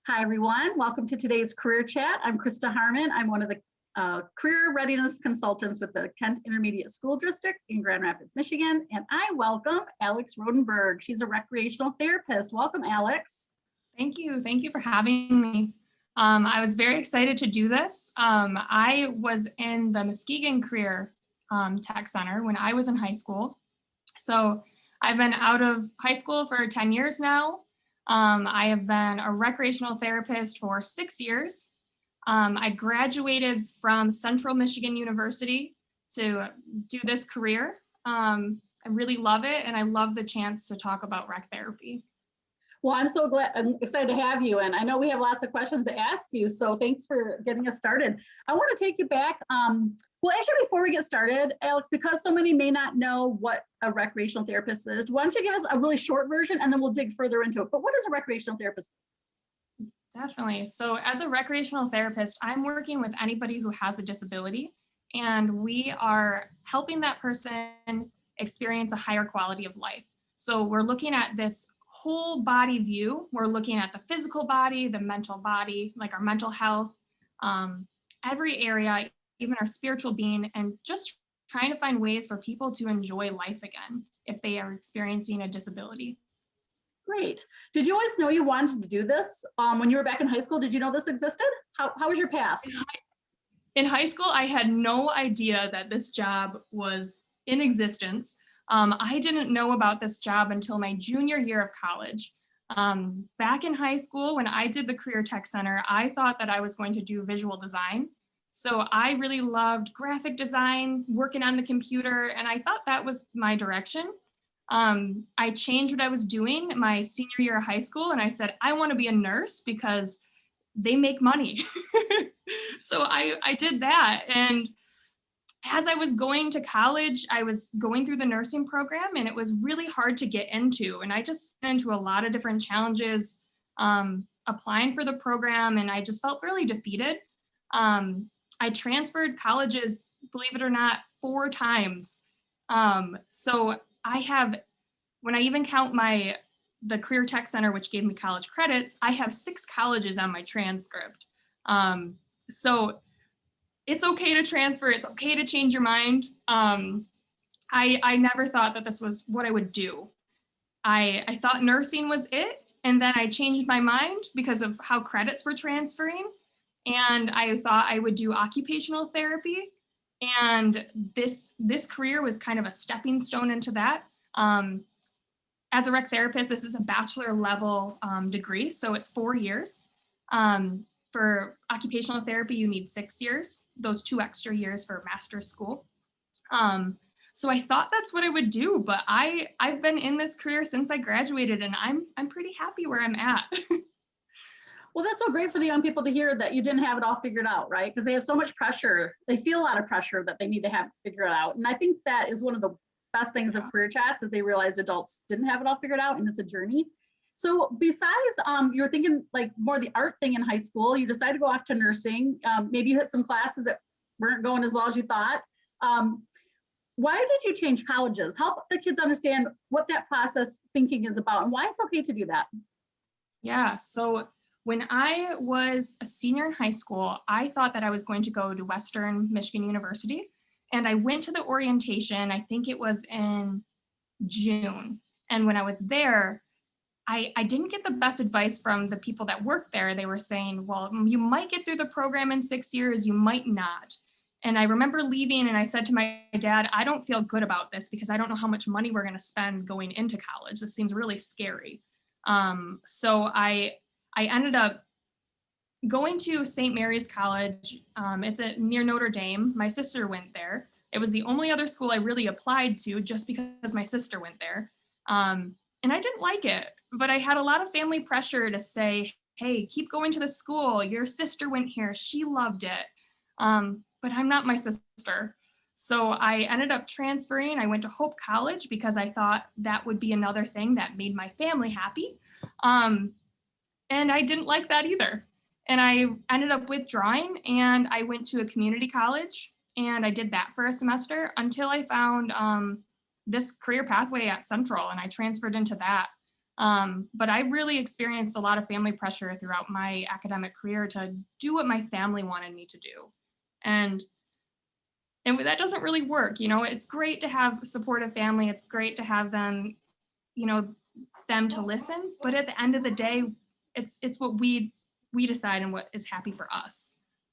Hi, everyone. Welcome to today's Career Chat. I'm Krista Harmon. I'm one of the career readiness consultants with the Kent Intermediate School District in Grand Rapids, Michigan. And I welcome Alex Bodenberg. She's a recreational therapist. Welcome, Alex. Thank you. Thank you for having me. I was very excited to do this. I was in the Muskegon Career Tech Center when I was in high school. So I've been out of high school for 10 years now. I have been a recreational therapist for 6 years. I graduated from Central Michigan University to do this career. I really love it, and I love the chance to talk about rec therapy. Well, I'm excited to have you. And I know we have lots of questions to ask you. So thanks for getting us started. I want to take you back. Well, actually, before we get started, Alex, because so many may not know what a recreational therapist is, why don't you give us a really short version and then we'll dig further into it. But what is a recreational therapist? Definitely. So as a recreational therapist, I'm working with anybody who has a disability, and we are helping that person experience a higher quality of life. So we're looking at this whole body view. We're looking at the physical body, the mental body, like our mental health, every area, even our spiritual being, and just trying to find ways for people to enjoy life again if they are experiencing a disability. Great. Did you always know you wanted to do this when you were back in high school? Did you know this existed? How was your path? In high school, I had no idea that this job was in existence. I didn't know about this job until my junior year of college. Back in high school, when I did the Career Tech Center, I thought that I was going to do visual design. So I really loved graphic design, working on the computer, and I thought that was my direction. I changed what I was doing my senior year of high school, and I said, I want to be a nurse because they make money. So I did that. And as I was going to college, I was going through the nursing program, and it was really hard to get into. And I just went into a lot of different challenges applying for the program, and I just felt really defeated. I transferred colleges, believe it or not, 4 times. So I have, when I even count the Career Tech Center, which gave me college credits, I have 6 colleges on my transcript. So it's okay to transfer. It's okay to change your mind. I never thought that this was what I would do. I thought nursing was it, and then I changed my mind because of how credits were transferring, and I thought I would do occupational therapy, and this career was kind of a stepping stone into that. As a rec therapist, this is a bachelor level degree, so it's 4 years. For occupational therapy, you need 6 years, those 2 extra years for master's school. So I thought that's what I would do, but I've been in this career since I graduated, and I'm pretty happy where I'm at. Well, that's so great for the young people to hear that you didn't have it all figured out, right? Because they have so much pressure. They feel a lot of pressure that they need to have figured out. And I think that is one of the best things of career chats, is they realized adults didn't have it all figured out, and it's a journey. So besides, you were thinking like more the art thing in high school, you decided to go off to nursing. Maybe you hit some classes that weren't going as well as you thought. Why did you change colleges? Help the kids understand what that process thinking is about and why it's okay to do that. Yeah, so when I was a senior in high school, I thought that I was going to go to Western Michigan University. And I went to the orientation, I think it was in June. And when I was there, I didn't get the best advice from the people that worked there. They were saying, well, you might get through the program in 6 years, you might not. And I remember leaving, and I said to my dad, I don't feel good about this because I don't know how much money we're going to spend going into college. This seems really scary. So I ended up going to St. Mary's College. It's near Notre Dame. My sister went there. It was the only other school I really applied to just because my sister went there. And I didn't like it, but I had a lot of family pressure to say, hey, keep going to the school. Your sister went here. She loved it. But I'm not my sister. So I ended up transferring. I went to Hope College because I thought that would be another thing that made my family happy. And I didn't like that either. And I ended up withdrawing, and I went to a community college, and I did that for a semester until I found this career pathway at Central, and I transferred into that. But I really experienced a lot of family pressure throughout my academic career to do what my family wanted me to do. And that doesn't really work. It's great to have supportive family. It's great to have them, them to listen. But at the end of the day, it's what we decide and what is happy for us.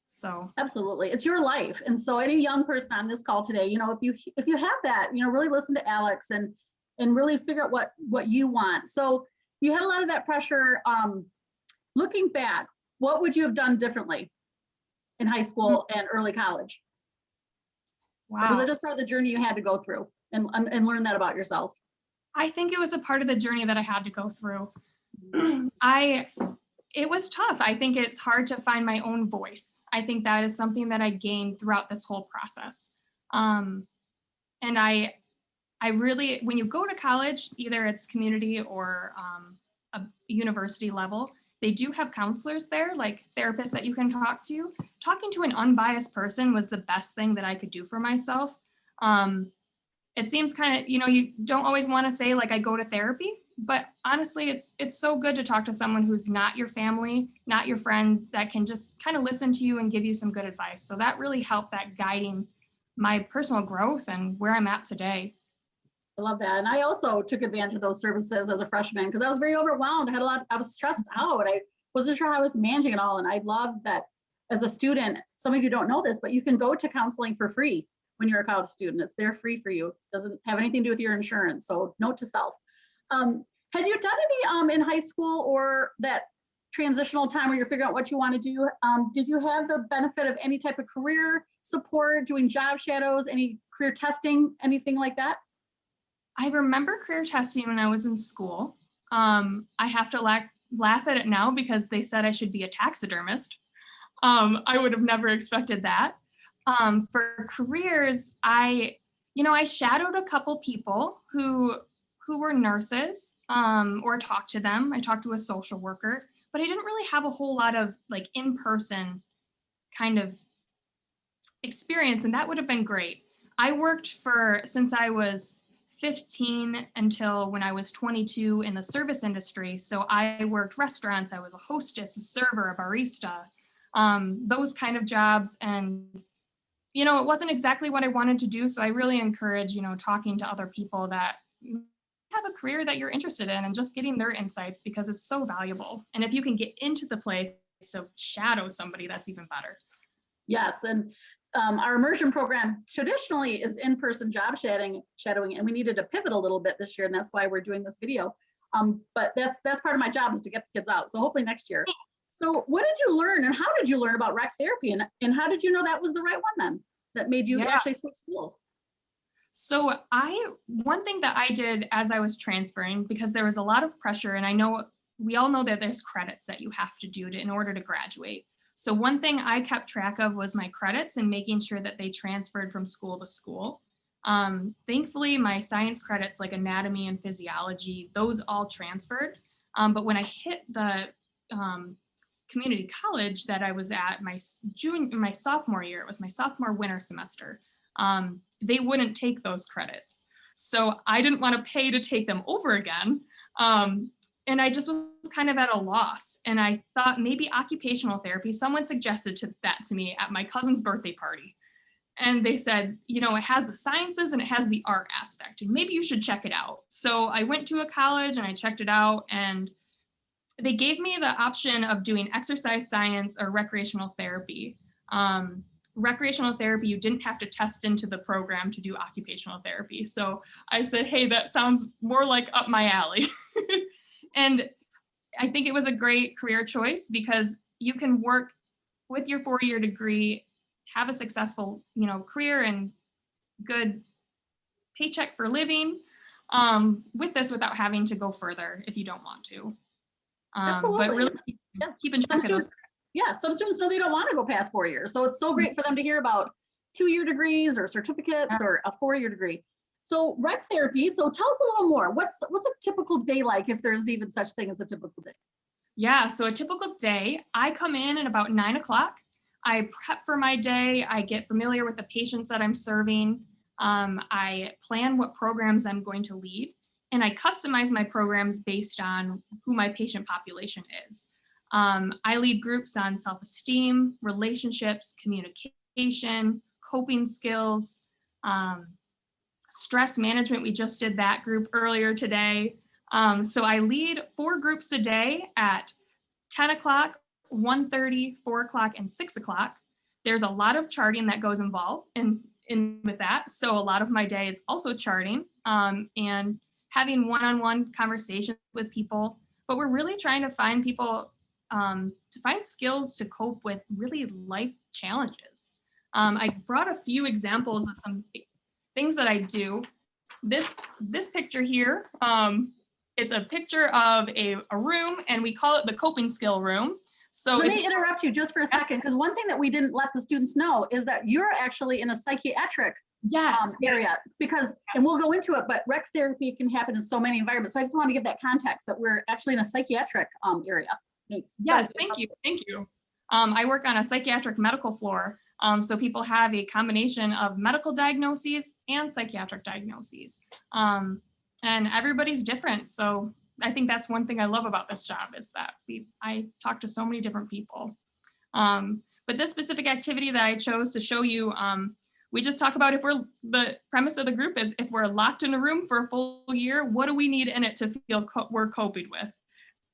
So absolutely, it's your life. And so any young person on this call today, if you have that, really listen to Alex and really figure out what you want. So you had a lot of that pressure. Looking back, what would you have done differently in high school and early college? Wow. Or was it just part of the journey you had to go through and learn that about yourself? I think it was a part of the journey that I had to go through. It was tough. I think it's hard to find my own voice. I think that is something that I gained throughout this whole process. And I really, when you go to college, either it's community or a university level, they do have counselors there, like therapists that you can talk to. Talking to an unbiased person was the best thing that I could do for myself. It seems kind of, you don't always want to say like I go to therapy, but honestly, it's so good to talk to someone who's not your family, not your friend, that can just kind of listen to you and give you some good advice. So that really helped that guiding my personal growth and where I'm at today. I love that. And I also took advantage of those services as a freshman because I was very overwhelmed. I was stressed out. I wasn't sure how I was managing it all. And I love that as a student, some of you don't know this, but you can go to counseling for free when you're a college student. It's there free for you. It doesn't have anything to do with your insurance. So note to self. Had you done any in high school or that transitional time where you're figuring out what you want to do? Did you have the benefit of any type of career support, doing job shadows, any career testing, anything like that? I remember career testing when I was in school. I have to laugh at it now because they said I should be a taxidermist. I would have never expected that. For careers, I shadowed a couple people who were nurses, or talked to them. I talked to a social worker, but I didn't really have a whole lot of like in-person kind of experience, and that would have been great. I worked since I was 15 until when I was 22 in the service industry. So I worked restaurants, I was a hostess, a server, a barista, those kind of jobs. And, it wasn't exactly what I wanted to do. So I really encourage, talking to other people that have a career that you're interested in and just getting their insights because it's so valuable. And if you can get into the place to shadow somebody, that's even better. Yes, and our immersion program traditionally is in-person job shadowing, and we needed to pivot a little bit this year, and that's why we're doing this video. But that's part of my job is to get the kids out. So hopefully next year. So what did you learn, and how did you learn about rec therapy, and how did you know that was the right one then that made you actually switch schools? So one thing that I did as I was transferring, because there was a lot of pressure, and I know we all know that there's credits that you have to do in order to graduate. So one thing I kept track of was my credits and making sure that they transferred from school to school. Thankfully, my science credits like anatomy and physiology, those all transferred. But when I hit the community college that I was at my sophomore year, it was my sophomore winter semester, they wouldn't take those credits. So I didn't want to pay to take them over again. And I just was kind of at a loss. And I thought maybe occupational therapy, someone suggested that to me at my cousin's birthday party. And they said, it has the sciences and it has the art aspect, and maybe you should check it out. So I went to a college and I checked it out, and they gave me the option of doing exercise science or recreational therapy. Recreational therapy, you didn't have to test into the program to do occupational therapy. So I said, hey, that sounds more like up my alley. And I think it was a great career choice because you can work with your 4-year degree, have a successful, career and good paycheck for living with this without having to go further if you don't want to. Absolutely. But really keeping track of those. Yeah, some students know they don't want to go past 4 years. So it's so great for them to hear about 2-year degrees or certificates or a 4-year degree. So rec therapy, so tell us a little more. What's a typical day like, if there's even such thing as a typical day? Yeah, so a typical day, I come in at about 9 o'clock. I prep for my day. I get familiar with the patients that I'm serving. I plan what programs I'm going to lead. and I customize my programs based on who my patient population is. I lead groups on self-esteem, relationships, communication, coping skills, stress management. We just did that group earlier today. So I lead 4 groups a day at 10 o'clock, 1:30, 4 o'clock, and 6 o'clock. There's a lot of charting that goes involved in with that. So a lot of my day is also charting and having one-on-one conversations with people. But we're really trying to find people to find skills to cope with really life challenges. I brought a few examples of some things that I do. This picture here, it's a picture of a room, and we call it the coping skill room. So let me interrupt you just for a second, because one thing that we didn't let the students know is that you're actually in a psychiatric area, because, and we'll go into it, but rec therapy can happen in so many environments. So I just want to give that context that we're actually in a psychiatric area. Thanks. Yes, thank you. I work on a psychiatric medical floor. So people have a combination of medical diagnoses and psychiatric diagnoses. And everybody's different. So I think that's one thing I love about this job, is that I talk to so many different people. But this specific activity that I chose to show you, we just talk about the premise of the group is if we're locked in a room for a full year, what do we need in it to feel we're coping with?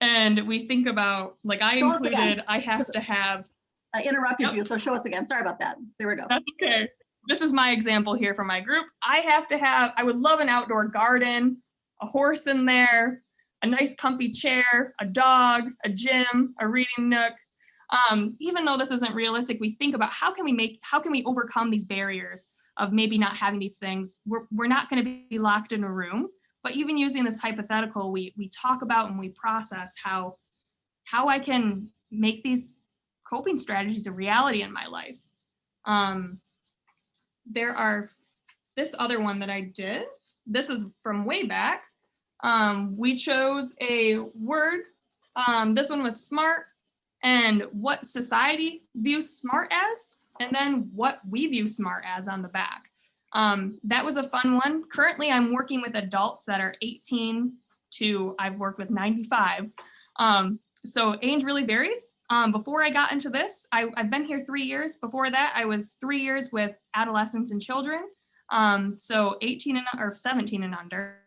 And we think about, like I included, I have to have. I interrupted you, so show us again. Sorry about that. There we go. That's okay. This is my example here for my group. I would love an outdoor garden, a horse in there, a nice comfy chair, a dog, a gym, a reading nook. Even though this isn't realistic, we think about how can we overcome these barriers of maybe not having these things. We're not going to be locked in a room, but even using this hypothetical, we talk about and we process how I can make these coping strategies a reality in my life. There are this other one that I did. This is from way back. We chose a word. This one was smart, and what society views smart as, and then what we view smart as on the back. That was a fun one. Currently, I'm working with adults that are 18 to, I've worked with 95. So age really varies. Before I got into this, I've been here 3 years. Before that, I was 3 years with adolescents and children. So 18 or 17 and under.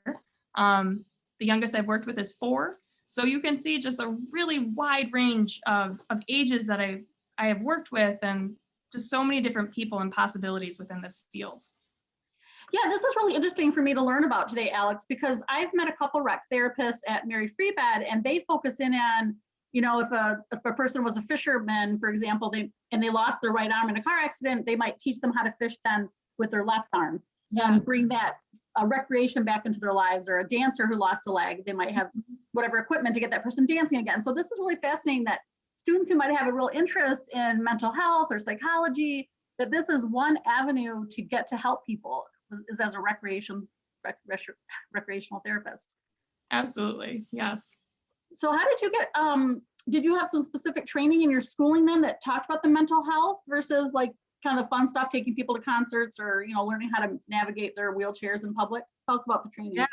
The youngest I've worked with is 4. So you can see just a really wide range of ages that I have worked with, and just so many different people and possibilities within this field. Yeah, this is really interesting for me to learn about today, Alex, because I've met a couple rec therapists at Mary Free Bed, and they focus in on, you know, if a person was a fisherman, for example, they lost their right arm in a car accident, they might teach them how to fish then with their left arm and bring that recreation back into their lives. Or a dancer who lost a leg, they might have whatever equipment to get that person dancing again. So this is really fascinating that students who might have a real interest in mental health or psychology, that this is one avenue to get to help people, is as a recreational therapist. Absolutely, yes. So how did you get, did you have some specific training in your schooling then that talked about the mental health versus like kind of the fun stuff, taking people to concerts or, you know, learning how to navigate their wheelchairs in public? Tell us about the training.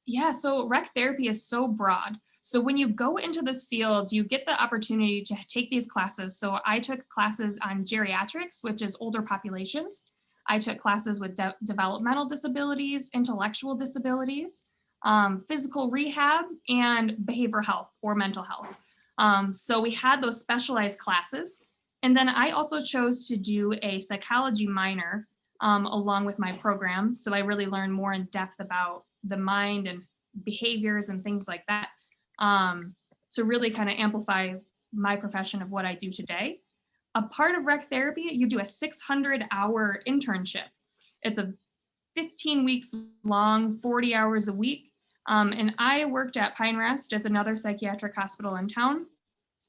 Yeah, so rec therapy is so broad. So when you go into this field, you get the opportunity to take these classes. So I took classes on geriatrics, which is older populations. I took classes with developmental disabilities, intellectual disabilities, physical rehab, and behavioral health or mental health. So we had those specialized classes. And then I also chose to do a psychology minor along with my program. So I really learned more in depth about the mind and behaviors and things like that to really kind of amplify my profession of what I do today. A part of rec therapy, you do a 600-hour internship. It's a 15 weeks long, 40 hours a week. And I worked at Pine Rest. It's another psychiatric hospital in town.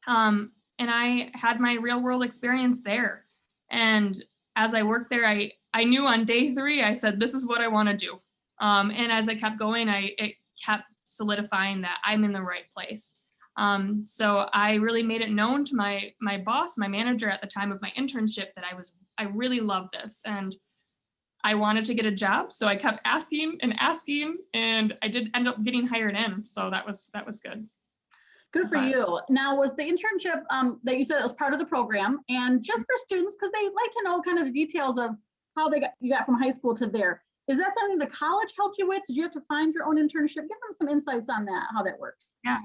And I had my real world experience there. And as I worked there, I knew on day 3, I said, this is what I want to do. And as I kept going, it kept solidifying that I'm in the right place. So I really made it known to my boss, my manager at the time of my internship, that I really love this. And I wanted to get a job, so I kept asking and asking, and I did end up getting hired in. So that was good. Good for But you. Now, was the internship that you said it was part of the program, and just for students, because they like to know kind of the details of how you got from high school to there. Is that something the college helped you with? Did you have to find your own internship? Give them some insights on that, how that works. yeah.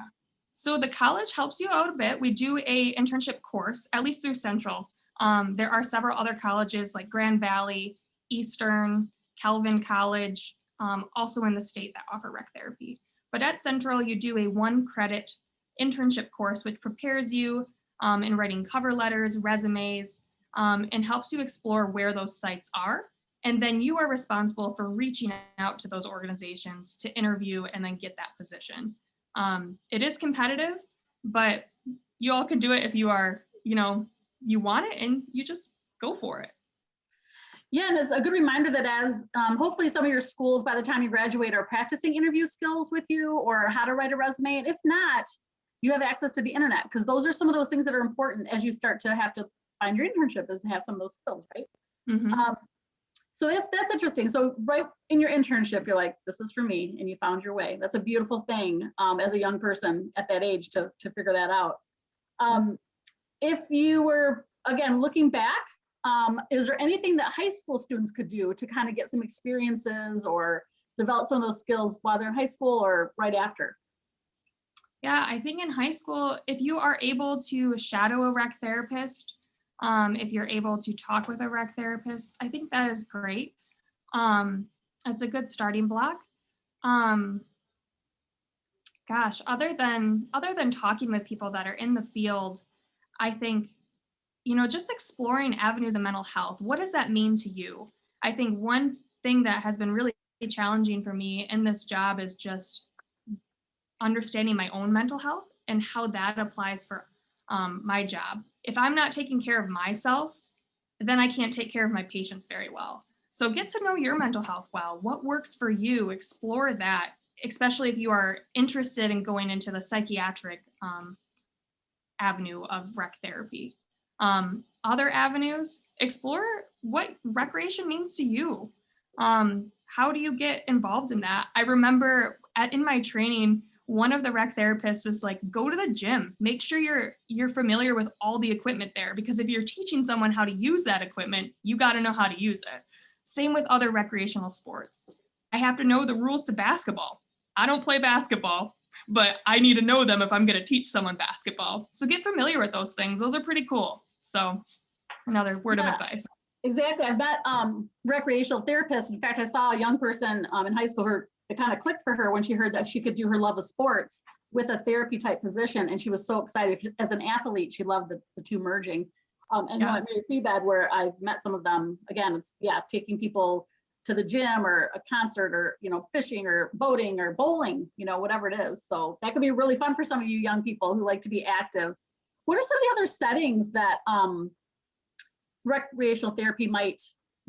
So the college helps you out a bit. We do a internship course, at least through Central. There are several other colleges like Grand Valley, Eastern, Calvin College, also in the state that offer rec therapy. But at Central, you do a 1-credit internship course, which prepares you in writing cover letters, resumes, and helps you explore where those sites are. And then you are responsible for reaching out to those organizations to interview and then get that position. It is competitive, but you all can do it if you are, you want it and you just go for it. Yeah, and it's a good reminder that as hopefully some of your schools by the time you graduate are practicing interview skills with you or how to write a resume. And if not, you have access to the internet, because those are some of those things that are important as you start to have to find your internship, is to have some of those skills, right? Mm-hmm. So that's interesting. So right in your internship, you're like, this is for me, and you found your way. That's a beautiful thing as a young person at that age to figure that out. If you were, again, looking back, is there anything that high school students could do to kind of get some experiences or develop some of those skills while they're in high school or right after? Yeah, I think in high school, if you are able to shadow a rec therapist, if you're able to talk with a rec therapist, I think that is great. It's a good starting block. Gosh, other than talking with people that are in the field, I think, just exploring avenues of mental health. What does that mean to you? I think one thing that has been really challenging for me in this job is just understanding my own mental health and how that applies for my job. If I'm not taking care of myself, then I can't take care of my patients very well. So get to know your mental health well. What works for you? Explore that, especially if you are interested in going into the psychiatric avenue of rec therapy. Other avenues, explore what recreation means to you. How do you get involved in that? I remember in my training, one of the rec therapists was like, go to the gym, make sure you're familiar with all the equipment there, because if you're teaching someone how to use that equipment, you got to know how to use it. Same with other recreational sports. I have to know the rules to basketball. I don't play basketball, but I need to know them if I'm going to teach someone basketball. So get familiar with those things. Those are pretty cool. So another word of advice. Exactly. I've met recreational therapists. In fact, I saw a young person in high school, it kind of clicked for her when she heard that she could do her love of sports with a therapy type position. And she was so excited. As an athlete, she loved the two merging. And yes. At Mary Feebad, where I've met some of them, again, it's taking people to the gym or a concert or, fishing or boating or bowling, whatever it is. So that could be really fun for some of you young people who like to be active. What are some of the other settings that recreational therapy might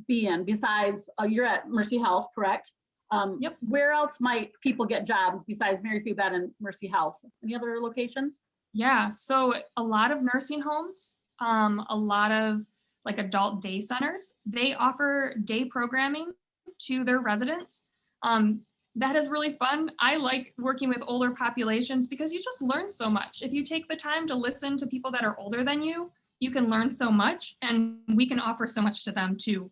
be in besides you're at Mercy Health, correct? Yep. Where else might people get jobs besides Mary Feebad and Mercy Health? Any other locations? Yeah, so a lot of nursing homes, a lot of like adult day centers, they offer day programming to their residents. That is really fun. I like working with older populations because you just learn so much. If you take the time to listen to people that are older than you, you can learn so much, and we can offer so much to them too.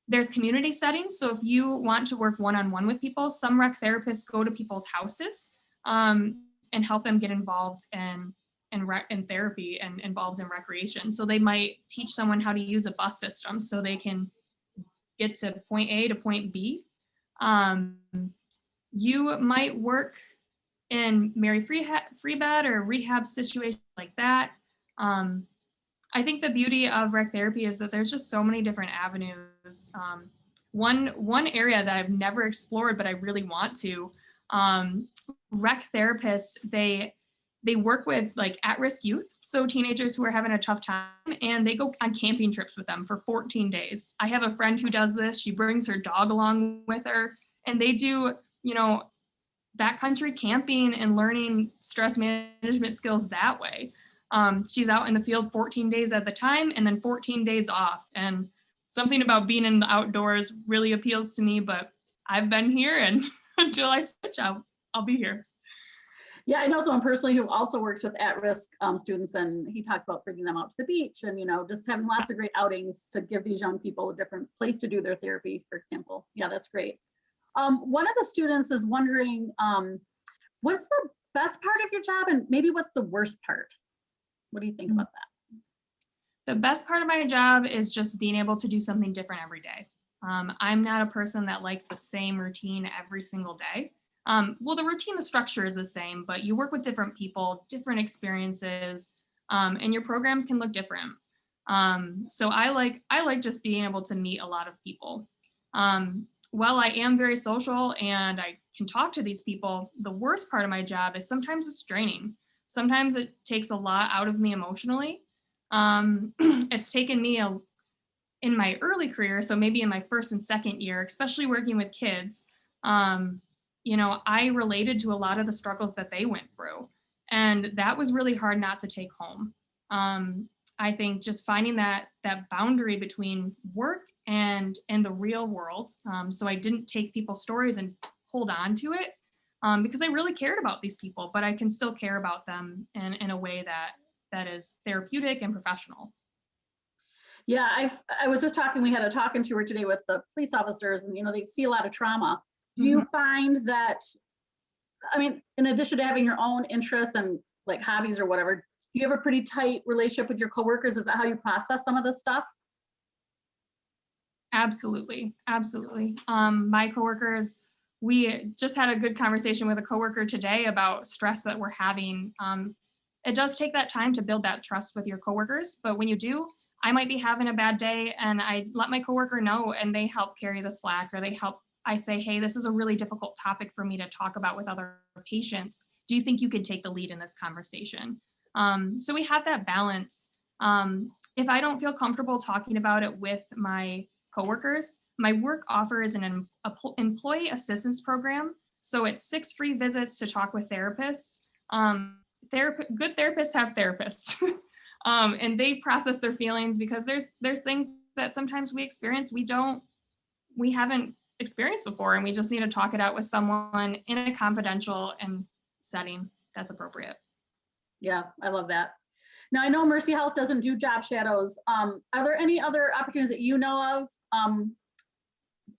There's community settings. So if you want to work one-on-one with people, some rec therapists go to people's houses and help them get involved in therapy and involved in recreation. So they might teach someone how to use a bus system so they can get to point A to point B. You might work in Mary Feebad or rehab situation like that. I think the beauty of rec therapy is that there's just so many different avenues. One area that I've never explored, but I really want to, rec therapists, they work with like at-risk youth, so teenagers who are having a tough time, and they go on camping trips with them for 14 days. I have a friend who does this. She brings her dog along with her, and they do, backcountry camping and learning stress management skills that way. She's out in the field 14 days at the time and then 14 days off. And something about being in the outdoors really appeals to me, but I've been here, and until I switch, I'll be here. Yeah, I know someone personally who also works with at-risk students, and he talks about bringing them out to the beach and, just having lots of great outings to give these young people a different place to do their therapy, for example. Yeah, that's great. One of the students is wondering, what's the best part of your job, and maybe what's the worst part? What do you think about that? The best part of my job is just being able to do something different every day. I'm not a person that likes the same routine every single day. Well, the routine, the structure is the same, but you work with different people, different experiences, and your programs can look different. So I like just being able to meet a lot of people. While I am very social and I can talk to these people, the worst part of my job is sometimes it's draining. Sometimes it takes a lot out of me emotionally. It's taken me in my early career, so maybe in my first and second year, especially working with kids, I related to a lot of the struggles that they went through. And that was really hard not to take home. I think just finding that boundary between work and the real world. So I didn't take people's stories and hold on to it because I really cared about these people, but I can still care about them in a way that is therapeutic and professional. Yeah, I was just talking, we had a talking tour today with the police officers, and they see a lot of trauma. Do you find that, in addition to having your own interests and like hobbies or whatever, do you have a pretty tight relationship with your coworkers? Is that how you process some of this stuff? Absolutely. My coworkers, we just had a good conversation with a coworker today about stress that we're having. It does take that time to build that trust with your coworkers, but when you do, I might be having a bad day and I let my coworker know and they help carry the slack, or I say, hey, this is a really difficult topic for me to talk about with other patients. Do you think you could take the lead in this conversation? So we have that balance. If I don't feel comfortable talking about it with my coworkers, my work offers an employee assistance program. So it's 6 free visits to talk with therapists. Good therapists have therapists. And they process their feelings because there's things that sometimes we experience we haven't experienced before, and we just need to talk it out with someone in a confidential and setting that's appropriate. Yeah, I love that. Now, I know Mercy Health doesn't do job shadows. Are there any other opportunities that you know of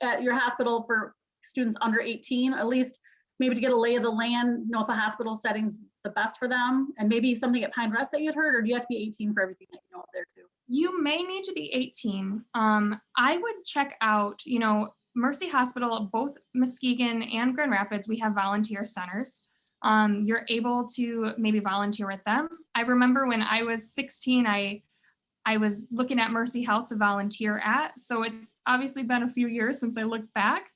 at your hospital for students under 18, at least maybe to get a lay of the land, know if a hospital setting's the best for them, and maybe something at Pine Rest that you'd heard, or do you have to be 18 for everything that you know up there too? You may need to be 18. I would check out, Mercy Hospital, both Muskegon and Grand Rapids, we have volunteer centers. You're able to maybe volunteer with them. I remember when I was 16, I was looking at Mercy Health to volunteer at, so it's obviously been a few years since I looked back.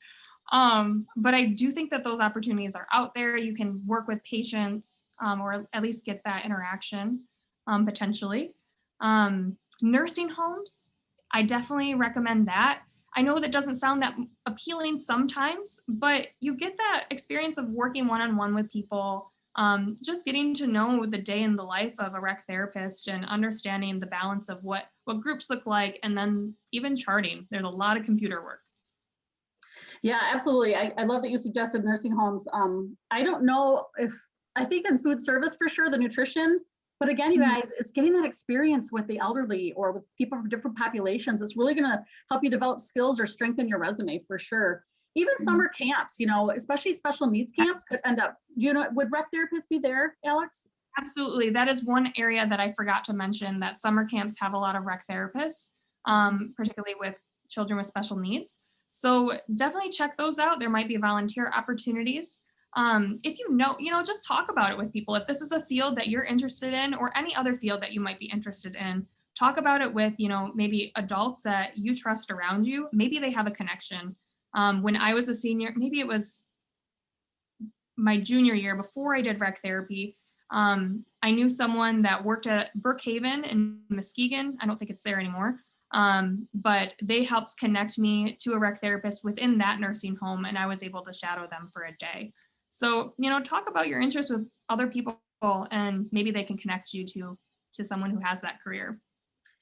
But I do think that those opportunities are out there. You can work with patients or at least get that interaction potentially. Nursing homes, I definitely recommend that. I know that doesn't sound that appealing sometimes, but you get that experience of working one-on-one with people, just getting to know the day in the life of a rec therapist and understanding the balance of what groups look like, and then even charting. There's a lot of computer work. Yeah, absolutely. I love that you suggested nursing homes. I don't know I think in food service for sure, the nutrition, but again, you guys, it's getting that experience with the elderly or with people from different populations. It's really going to help you develop skills or strengthen your resume for sure. Even summer camps, especially special needs camps could end up, would rec therapists be there, Alex? Absolutely. That is one area that I forgot to mention, that summer camps have a lot of rec therapists, particularly with children with special needs. So definitely check those out. There might be volunteer opportunities. If just talk about it with people. If this is a field that you're interested in, or any other field that you might be interested in, talk about it with, maybe adults that you trust around you. Maybe they have a connection. When I was a senior, maybe it was my junior year before I did rec therapy, I knew someone that worked at Brookhaven in Muskegon. I don't think it's there anymore. But they helped connect me to a rec therapist within that nursing home, and I was able to shadow them for a day. So, talk about your interests with other people, and maybe they can connect you to to someone who has that career.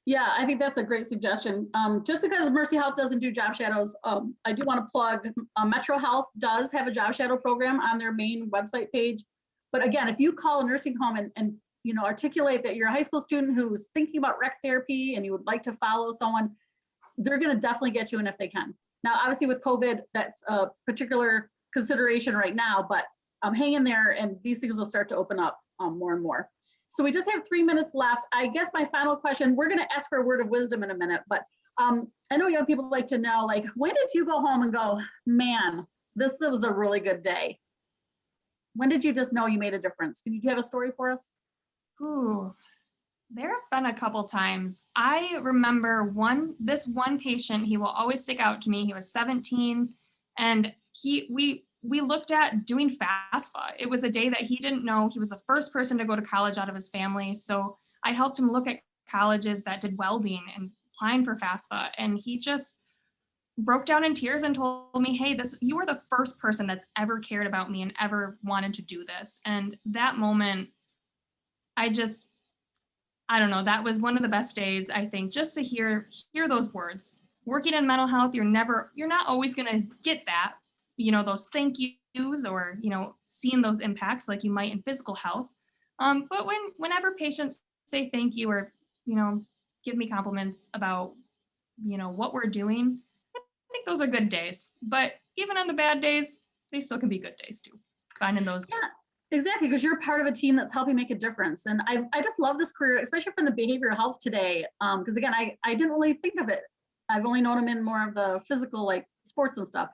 Yeah, I think that's a great suggestion. Just because Mercy Health doesn't do job shadows, I do want to plug Metro Health does have a job shadow program on their main website page. But again, if you call a nursing home and you know, articulate that you're a high school student who's thinking about rec therapy and you would like to follow someone, they're going to definitely get you in if they can. Now, obviously with COVID, that's a particular consideration right now, but hang in there and these things will start to open up more and more. So we just have 3 minutes left. I guess my final question, we're going to ask for a word of wisdom in a minute, but I know young people like to know, like, when did you go home and go, man, this was a really good day? When did you just know you made a difference? Can you have a story for us? Ooh, there have been a couple times. I remember this one patient, he will always stick out to me. He was 17 and we looked at doing FAFSA. It was a day that he didn't know. He was the first person to go to college out of his family. So I helped him look at colleges that did welding and applying for FAFSA. And he just broke down in tears and told me, hey, you were the first person that's ever cared about me and ever wanted to do this. And that moment, I don't know, that was one of the best days, I think, just to hear those words. Working in mental health, you're not always gonna get that, you know, those thank yous or, you know, seeing those impacts like you might in physical health. But whenever patients say thank you or, you know, give me compliments about, you know, what we're doing, I think those are good days. But even on the bad days, they still can be good days too. Finding those. Yeah, exactly, because you're part of a team that's helping make a difference. And I just love this career, especially from the behavioral health today. Because again, I didn't really think of it. I've only known them in more of the physical, like sports and stuff.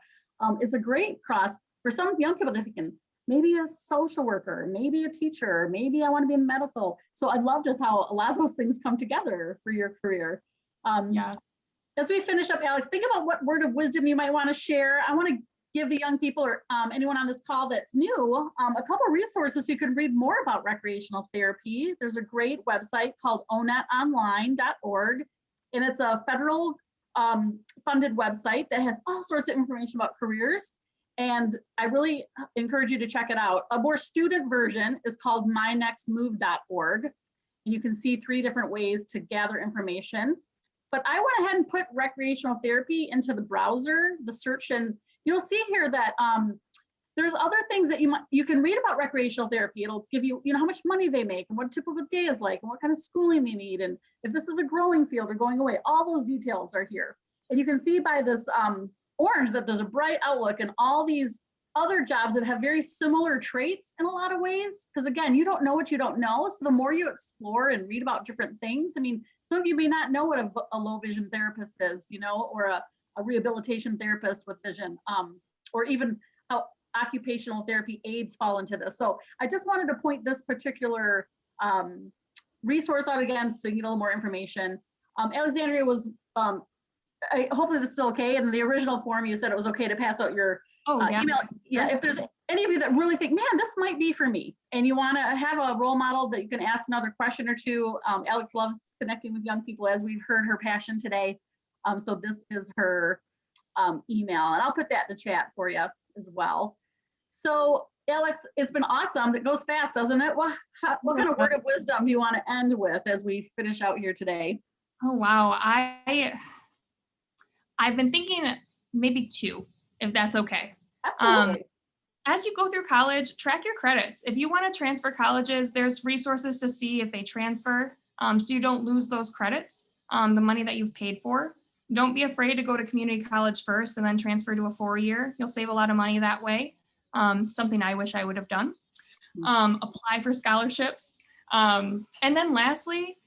It's a great cross for some young people. They're thinking maybe a social worker, maybe a teacher, maybe I want to be in medical. So I love just how a lot of those things come together for your career. Yeah. As we finish up, Alex, think about what word of wisdom you might want to share. I want to give the young people or anyone on this call that's new a couple resources so you can read more about recreational therapy. There's a great website called onetonline.org, and it's a federal funded website that has all sorts of information about careers. And I really encourage you to check it out. A more student version is called mynextmove.org. And you can see 3 different ways to gather information. But I went ahead and put recreational therapy into the browser, the search, and you'll see here that there's other things that you can read about recreational therapy. It'll give you, how much money they make and what a typical day is like and what kind of schooling they need. And if this is a growing field or going away, all those details are here. And you can see by this orange that there's a bright outlook and all these other jobs that have very similar traits in a lot of ways. Because again, you don't know what you don't know. So the more you explore and read about different things, I mean, some of you may not know what a low vision therapist is, or a rehabilitation therapist with vision, or even how occupational therapy aides fall into this. So I just wanted to point this particular resource out again so you get a little more information. Alexandria was, hopefully this is still okay. In the original form, you said it was okay to pass out your email. Yeah, if there's any of you that really think, man, this might be for me, and you want to have a role model that you can ask another question or two. Alex loves connecting with young people, as we've heard her passion today. So this is her email, and I'll put that in the chat for you as well. So Alex, it's been awesome. It goes fast, doesn't it? What kind of word of wisdom do you want to end with as we finish out here today? Oh, wow. I've been thinking maybe 2, if that's okay. Absolutely. As you go through college, track your credits. If you want to transfer colleges, there's resources to see if they transfer, so you don't lose those credits, the money that you've paid for. Don't be afraid to go to community college first and then transfer to a 4-year. You'll save a lot of money that way. Something I wish I would have done. Apply for scholarships. And then lastly,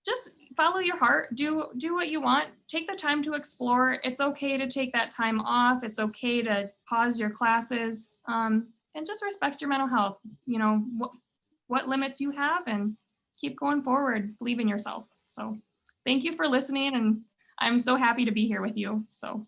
just follow your heart, do what you want, take the time to explore. It's okay to take that time off. It's okay to pause your classes, and just respect your mental health, what limits you have, and keep going forward, believe in yourself. So thank you for listening, and I'm so happy to be here with you. So